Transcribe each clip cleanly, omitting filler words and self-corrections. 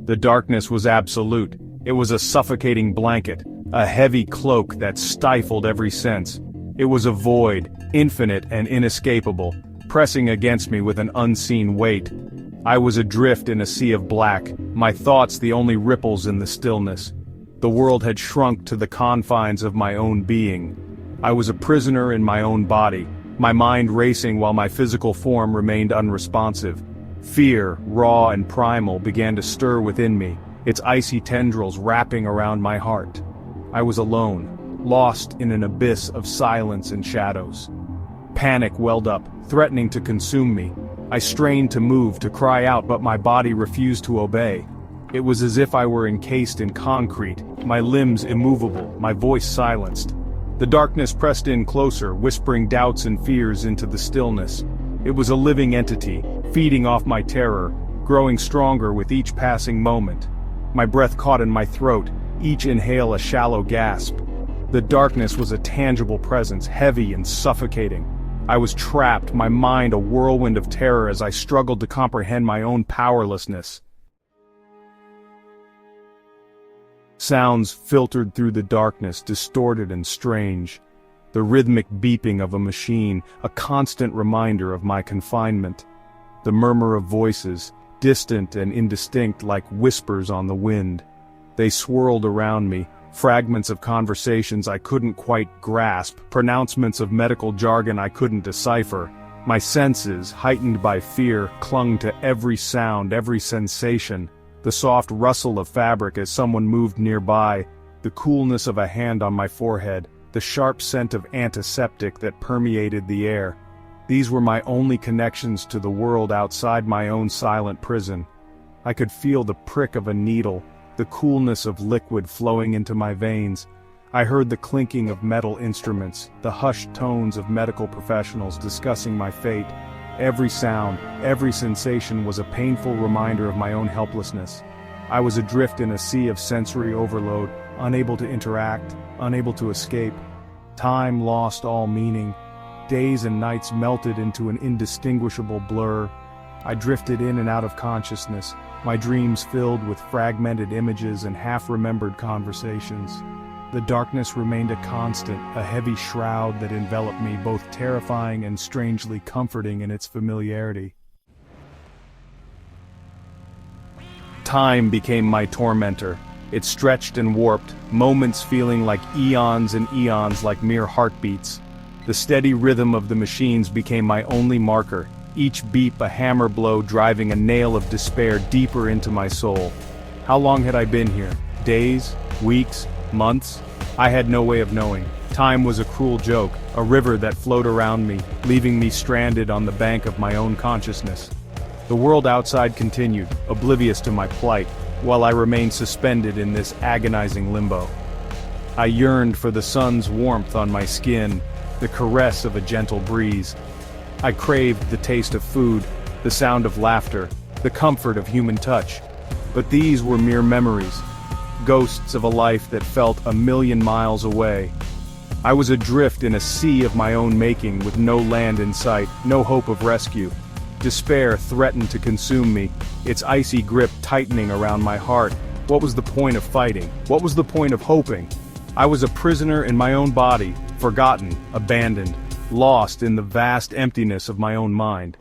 The darkness was absolute. It was a suffocating blanket, a heavy cloak that stifled every sense. It was a void, infinite and inescapable, pressing against me with an unseen weight. I was adrift in a sea of black, my thoughts the only ripples in the stillness. The world had shrunk to the confines of my own being. I was a prisoner in my own body, my mind racing while my physical form remained unresponsive. Fear, raw and primal, began to stir within me, its icy tendrils wrapping around my heart. I was alone, lost in an abyss of silence and shadows. Panic welled up, threatening to consume me. I strained to move, to cry out, but my body refused to obey. It was as if I were encased in concrete, my limbs immovable, my voice silenced. The darkness pressed in closer, whispering doubts and fears into the stillness. It was a living entity, feeding off my terror, growing stronger with each passing moment. My breath caught in my throat, each inhale a shallow gasp. The darkness was a tangible presence, heavy and suffocating. I was trapped, my mind a whirlwind of terror as I struggled to comprehend my own powerlessness. Sounds filtered through the darkness, distorted and strange. The rhythmic beeping of a machine, a constant reminder of my confinement. The murmur of voices, distant and indistinct like whispers on the wind. They swirled around me, fragments of conversations I couldn't quite grasp, pronouncements of medical jargon I couldn't decipher. My senses, heightened by fear, clung to every sound, every sensation. The soft rustle of fabric as someone moved nearby, the coolness of a hand on my forehead, the sharp scent of antiseptic that permeated the air. These were my only connections to the world outside my own silent prison. I could feel the prick of a needle, the coolness of liquid flowing into my veins. I heard the clinking of metal instruments, the hushed tones of medical professionals discussing my fate. Every sound, every sensation was a painful reminder of my own helplessness. I was adrift in a sea of sensory overload, unable to interact, unable to escape. Time lost all meaning. Days and nights melted into an indistinguishable blur. I drifted in and out of consciousness, my dreams filled with fragmented images and half-remembered conversations. The darkness remained a constant, a heavy shroud that enveloped me, both terrifying and strangely comforting in its familiarity. Time became my tormentor. It stretched and warped, moments feeling like eons and eons like mere heartbeats. The steady rhythm of the machines became my only marker, each beep a hammer blow driving a nail of despair deeper into my soul. How long had I been here? Days? Weeks? Months? I had no way of knowing. Time was a cruel joke, a river that flowed around me, leaving me stranded on the bank of my own consciousness. The world outside continued, oblivious to my plight, while I remained suspended in this agonizing limbo. I yearned for the sun's warmth on my skin, the caress of a gentle breeze. I craved the taste of food, the sound of laughter, the comfort of human touch. But these were mere memories, ghosts of a life that felt a million miles away. I was adrift in a sea of my own making with no land in sight, no hope of rescue. Despair threatened to consume me, its icy grip tightening around my heart. What was the point of fighting? What was the point of hoping? I was a prisoner in my own body, forgotten, abandoned, lost in the vast emptiness of my own mind.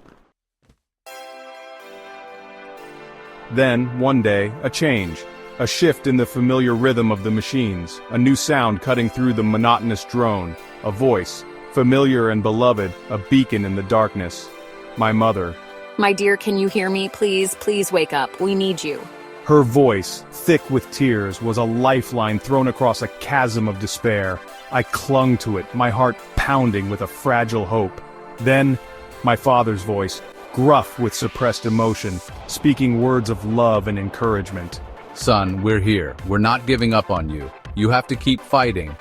Then, one day, a change. A shift in the familiar rhythm of the machines, a new sound cutting through the monotonous drone, a voice, familiar and beloved, a beacon in the darkness. My mother. My dear, can you hear me? Please, please wake up. We need you. Her voice, thick with tears, was a lifeline thrown across a chasm of despair. I clung to it, my heart pounding with a fragile hope. Then, my father's voice, gruff with suppressed emotion, speaking words of love and encouragement. Son, we're here. We're not giving up on you. You have to keep fighting.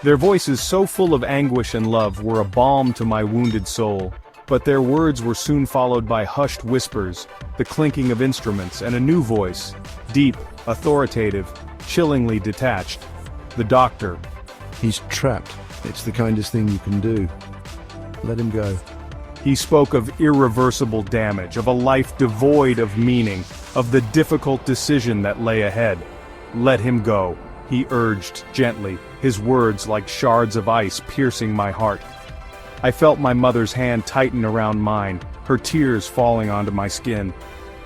Their voices so full of anguish and love were a balm to my wounded soul. But their words were soon followed by hushed whispers, the clinking of instruments, and a new voice, deep, authoritative, chillingly detached. The doctor. He's trapped. It's the kindest thing you can do. Let him go. He spoke of irreversible damage, of a life devoid of meaning, of the difficult decision that lay ahead. "Let him go," he urged gently, his words like shards of ice piercing my heart. I felt my mother's hand tighten around mine, her tears falling onto my skin.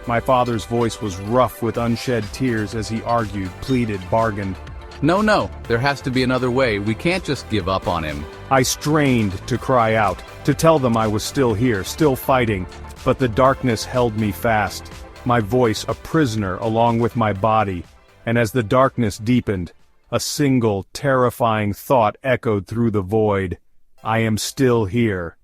My father's voice was rough with unshed tears as he argued, pleaded, bargained. No, there has to be another way. We can't just give up on him. I strained to cry out, to tell them I was still here, still fighting, but the darkness held me fast, my voice a prisoner along with my body, and as the darkness deepened, a single, terrifying thought echoed through the void. I am still here,